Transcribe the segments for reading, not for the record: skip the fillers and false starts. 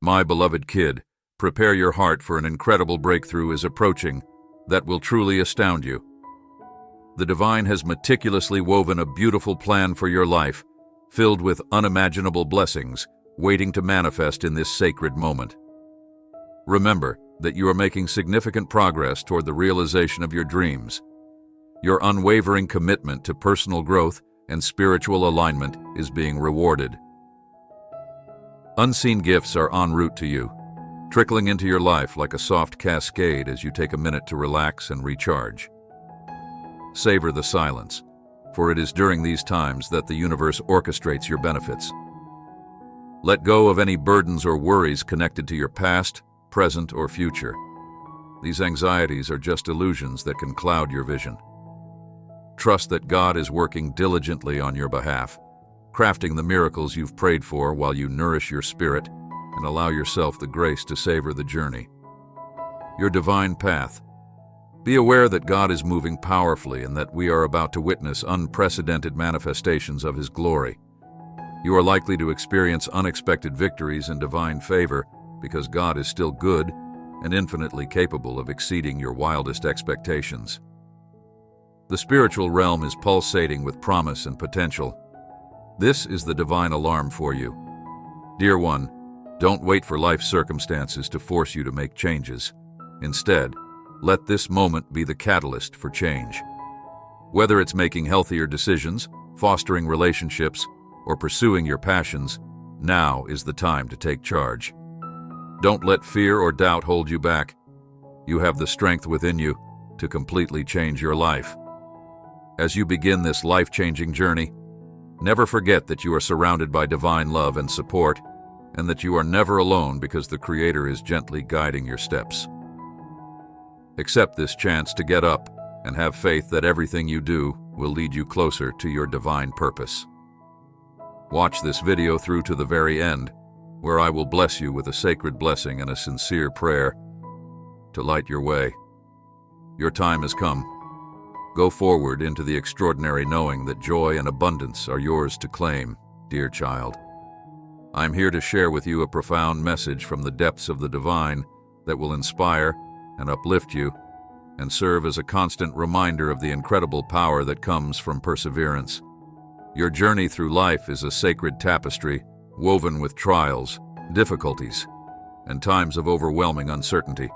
My beloved kid, prepare your heart, for an incredible breakthrough is approaching that will truly astound you. The divine has meticulously woven a beautiful plan for your life, filled with unimaginable blessings, waiting to manifest in this sacred moment. Remember that you are making significant progress toward the realization of your dreams. Your unwavering commitment to personal growth and spiritual alignment is being rewarded. Unseen gifts are en route to you, trickling into your life like a soft cascade as you take a minute to relax and recharge. Savor the silence, for it is during these times that the universe orchestrates your benefits. Let go of any burdens or worries connected to your past, present, or future. These anxieties are just illusions that can cloud your vision. Trust that God is working diligently on your behalf, crafting the miracles you've prayed for while you nourish your spirit and allow yourself the grace to savor the journey. Your divine path. Be aware that God is moving powerfully and that we are about to witness unprecedented manifestations of His glory. You are likely to experience unexpected victories and divine favor because God is still good and infinitely capable of exceeding your wildest expectations. The spiritual realm is pulsating with promise and potential. This is the divine alarm for you. Dear one, don't wait for life circumstances to force you to make changes. Instead, let this moment be the catalyst for change. Whether it's making healthier decisions, fostering relationships, or pursuing your passions, now is the time to take charge. Don't let fear or doubt hold you back. You have the strength within you to completely change your life. As you begin this life-changing journey, never forget that you are surrounded by divine love and support, and that you are never alone because the Creator is gently guiding your steps. Accept this chance to get up and have faith that everything you do will lead you closer to your divine purpose. Watch this video through to the very end, where I will bless you with a sacred blessing and a sincere prayer to light your way. Your time has come. Go forward into the extraordinary, knowing that joy and abundance are yours to claim, dear child. I'm here to share with you a profound message from the depths of the divine that will inspire and uplift you and serve as a constant reminder of the incredible power that comes from perseverance. Your journey through life is a sacred tapestry woven with trials, difficulties, and times of overwhelming uncertainty.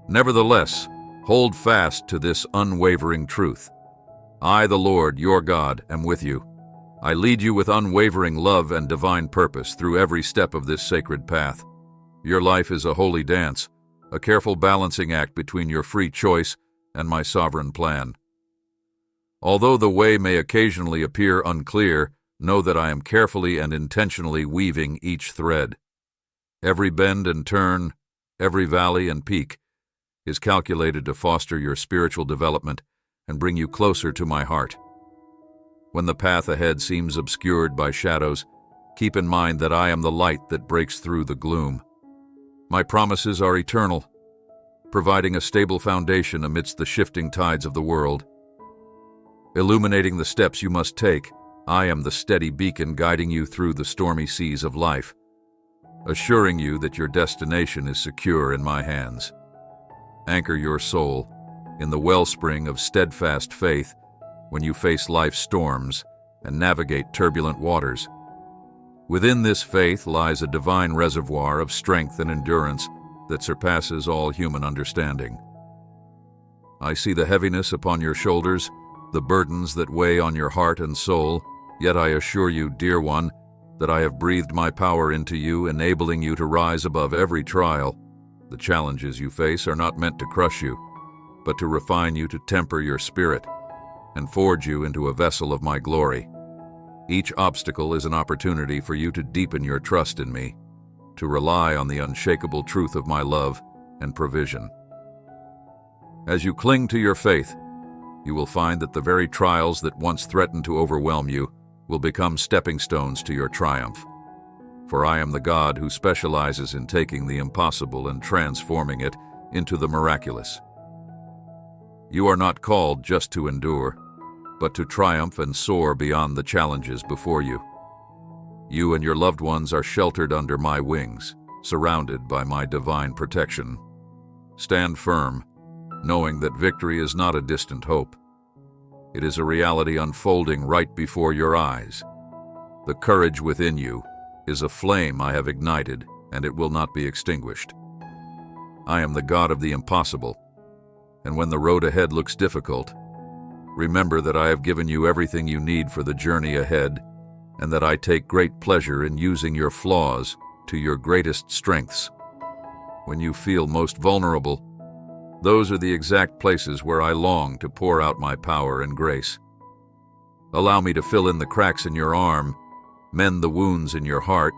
Nevertheless, hold fast to this unwavering truth. I, the Lord, your God, am with you. I lead you with unwavering love and divine purpose through every step of this sacred path. Your life is a holy dance, a careful balancing act between your free choice and my sovereign plan. Although the way may occasionally appear unclear, know that I am carefully and intentionally weaving each thread. Every bend and turn, every valley and peak is calculated to foster your spiritual development and bring you closer to my heart. When the path ahead seems obscured by shadows, keep in mind that I am the light that breaks through the gloom. My promises are eternal, providing a stable foundation amidst the shifting tides of the world. Illuminating the steps you must take, I am the steady beacon guiding you through the stormy seas of life, assuring you that your destination is secure in my hands. Anchor your soul in the wellspring of steadfast faith when you face life's storms and navigate turbulent waters. Within this faith lies a divine reservoir of strength and endurance that surpasses all human understanding. I see the heaviness upon your shoulders, the burdens that weigh on your heart and soul, yet I assure you, dear one, that I have breathed my power into you, enabling you to rise above every trial. The challenges you face are not meant to crush you, but to refine you, to temper your spirit, and forge you into a vessel of my glory. Each obstacle is an opportunity for you to deepen your trust in me, to rely on the unshakable truth of my love and provision. As you cling to your faith, you will find that the very trials that once threatened to overwhelm you will become stepping stones to your triumph. For I am the God who specializes in taking the impossible and transforming it into the miraculous. You are not called just to endure, but to triumph and soar beyond the challenges before you. You and your loved ones are sheltered under my wings, surrounded by my divine protection. Stand firm, knowing that victory is not a distant hope. It is a reality unfolding right before your eyes. The courage within you is a flame I have ignited, and it will not be extinguished. I am the God of the impossible, and when the road ahead looks difficult, remember that I have given you everything you need for the journey ahead, and that I take great pleasure in using your flaws to your greatest strengths. When you feel most vulnerable, those are the exact places where I long to pour out my power and grace. Allow me to fill in the cracks in your arm, mend the wounds in your heart,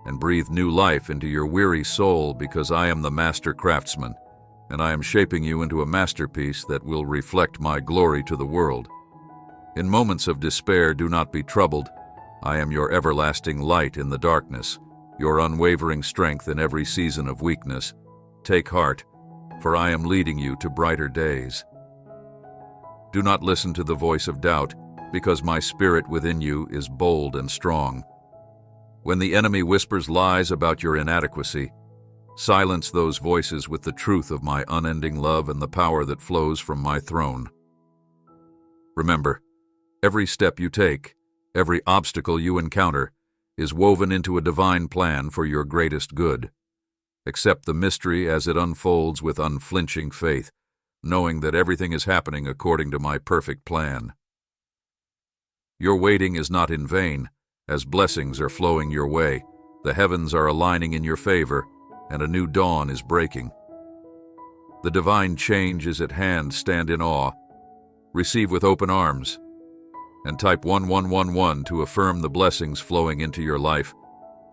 and breathe new life into your weary soul, because I am the master craftsman, and I am shaping you into a masterpiece that will reflect my glory to the world. In moments of despair, do not be troubled. I am your everlasting light in the darkness, your unwavering strength in every season of weakness. Take heart, for I am leading you to brighter days. Do not listen to the voice of doubt, because my spirit within you is bold and strong. When the enemy whispers lies about your inadequacy, silence those voices with the truth of my unending love and the power that flows from my throne. Remember, every step you take, every obstacle you encounter, is woven into a divine plan for your greatest good. Accept the mystery as it unfolds with unflinching faith, knowing that everything is happening according to my perfect plan. Your waiting is not in vain, as blessings are flowing your way, the heavens are aligning in your favor, and a new dawn is breaking. The divine change is at hand. Stand in awe, receive with open arms, and type 1111 to affirm the blessings flowing into your life.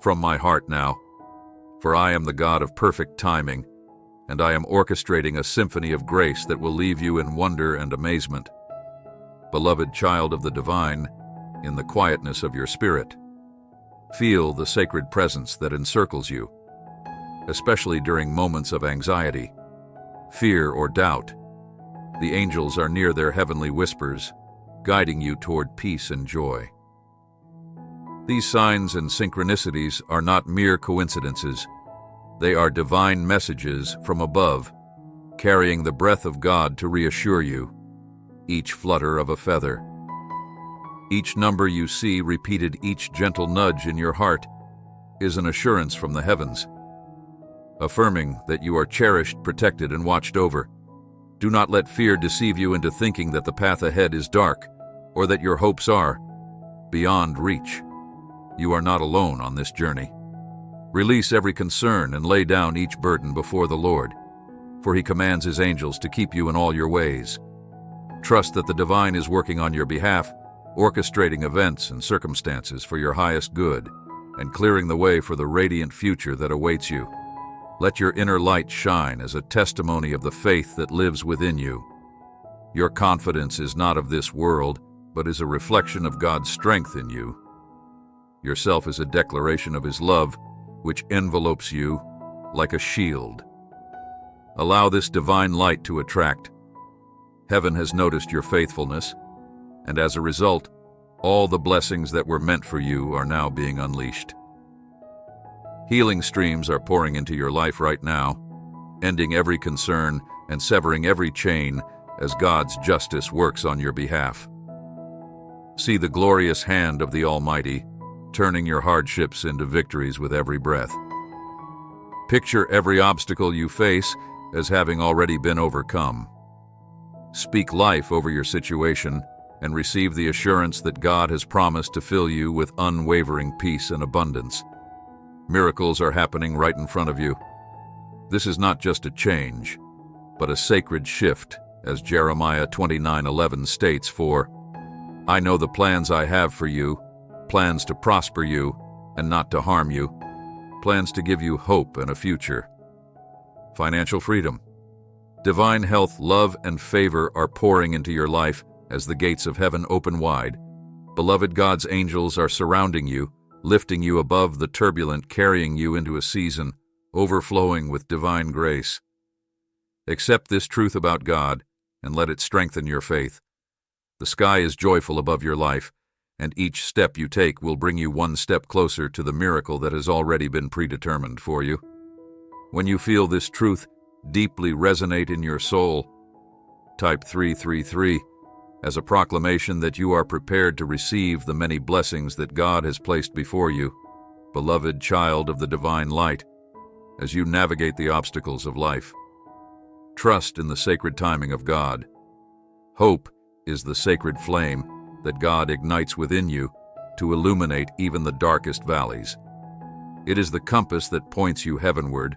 From my heart now, for I am the God of perfect timing, and I am orchestrating a symphony of grace that will leave you in wonder and amazement. Beloved child of the divine, in the quietness of your spirit, feel the sacred presence that encircles you, especially during moments of anxiety, fear, or doubt. The angels are near their heavenly whispers, guiding you toward peace and joy. These signs and synchronicities are not mere coincidences. They are divine messages from above, carrying the breath of God to reassure you. Each flutter of a feather, each number you see repeated, each gentle nudge in your heart is an assurance from the heavens, affirming that you are cherished, protected, and watched over. Do not let fear deceive you into thinking that the path ahead is dark, or that your hopes are beyond reach. You are not alone on this journey. Release every concern and lay down each burden before the Lord, for He commands His angels to keep you in all your ways. Trust that the divine is working on your behalf, orchestrating events and circumstances for your highest good, and clearing the way for the radiant future that awaits you. Let your inner light shine as a testimony of the faith that lives within you. Your confidence is not of this world, but is a reflection of God's strength in you. Yourself is a declaration of His love, which envelopes you like a shield. Allow this divine light to attract. Heaven has noticed your faithfulness, and as a result, all the blessings that were meant for you are now being unleashed. Healing streams are pouring into your life right now, ending every concern and severing every chain as God's justice works on your behalf. See the glorious hand of the Almighty, turning your hardships into victories with every breath. Picture every obstacle you face as having already been overcome. Speak life over your situation and receive the assurance that God has promised to fill you with unwavering peace and abundance. Miracles are happening right in front of you. This is not just a change, but a sacred shift, as Jeremiah 29:11 states, "For I know the plans I have for you, plans to prosper you and not to harm you, plans to give you hope and a future." Financial freedom. Divine health, love, and favor are pouring into your life as the gates of heaven open wide. Beloved, God's angels are surrounding you, lifting you above the turbulent, carrying you into a season overflowing with divine grace. Accept this truth about God and let it strengthen your faith. The sky is joyful above your life, and each step you take will bring you one step closer to the miracle that has already been predetermined for you. When you feel this truth deeply resonate in your soul, type 333 as a proclamation that you are prepared to receive the many blessings that God has placed before you, beloved child of the divine light, as you navigate the obstacles of life. Trust in the sacred timing of God. Hope is the sacred flame that God ignites within you to illuminate even the darkest valleys. It is the compass that points you heavenward,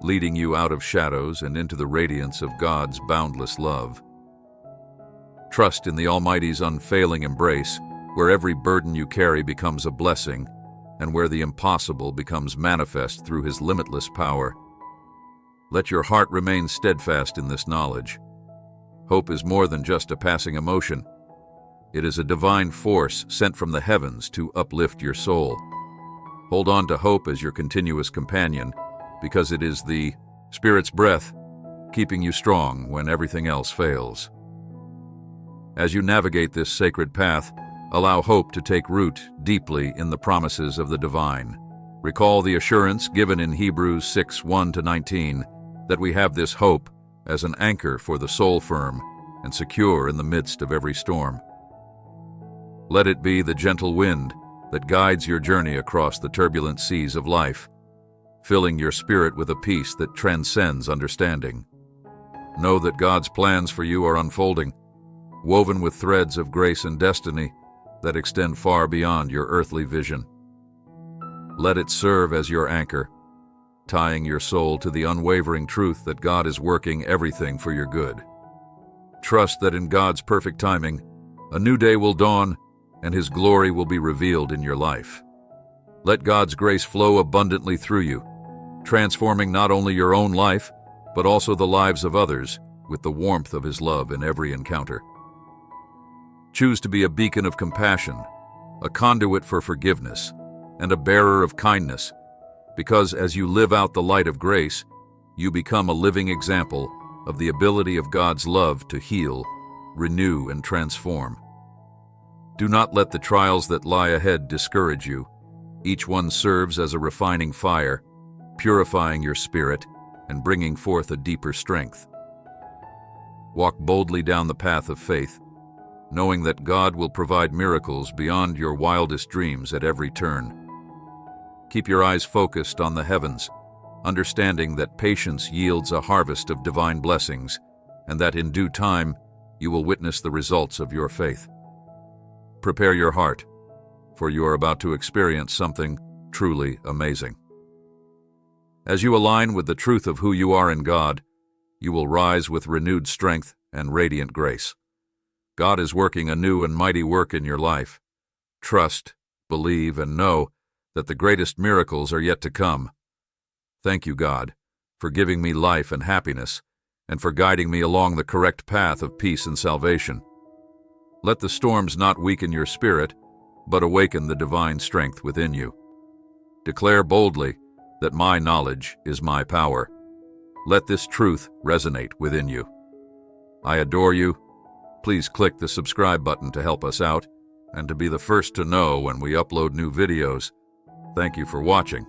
leading you out of shadows and into the radiance of God's boundless love. Trust in the Almighty's unfailing embrace, where every burden you carry becomes a blessing, and where the impossible becomes manifest through His limitless power. Let your heart remain steadfast in this knowledge. Hope is more than just a passing emotion. It is a divine force sent from the heavens to uplift your soul. Hold on to hope as your continuous companion, because it is the Spirit's breath, keeping you strong when everything else fails. As you navigate this sacred path, allow hope to take root deeply in the promises of the divine. Recall the assurance given in Hebrews 6:1-19 that we have this hope as an anchor for the soul firm and secure in the midst of every storm. Let it be the gentle wind that guides your journey across the turbulent seas of life, filling your spirit with a peace that transcends understanding. Know that God's plans for you are unfolding, woven with threads of grace and destiny that extend far beyond your earthly vision. Let it serve as your anchor, tying your soul to the unwavering truth that God is working everything for your good. Trust that in God's perfect timing, a new day will dawn and His glory will be revealed in your life. Let God's grace flow abundantly through you, transforming not only your own life, but also the lives of others with the warmth of His love in every encounter. Choose to be a beacon of compassion, a conduit for forgiveness, and a bearer of kindness, because as you live out the light of grace, you become a living example of the ability of God's love to heal, renew, and transform. Do not let the trials that lie ahead discourage you. Each one serves as a refining fire, purifying your spirit and bringing forth a deeper strength. Walk boldly down the path of faith, knowing that God will provide miracles beyond your wildest dreams at every turn. Keep your eyes focused on the heavens, understanding that patience yields a harvest of divine blessings, and that in due time you will witness the results of your faith. Prepare your heart, for you are about to experience something truly amazing. As you align with the truth of who you are in God, you will rise with renewed strength and radiant grace. God is working a new and mighty work in your life. Trust, believe, and know that the greatest miracles are yet to come. Thank you, God, for giving me life and happiness, and for guiding me along the correct path of peace and salvation. Let the storms not weaken your spirit, but awaken the divine strength within you. Declare boldly that my knowledge is my power. Let this truth resonate within you. I adore you. Please click the subscribe button to help us out and to be the first to know when we upload new videos. Thank you for watching.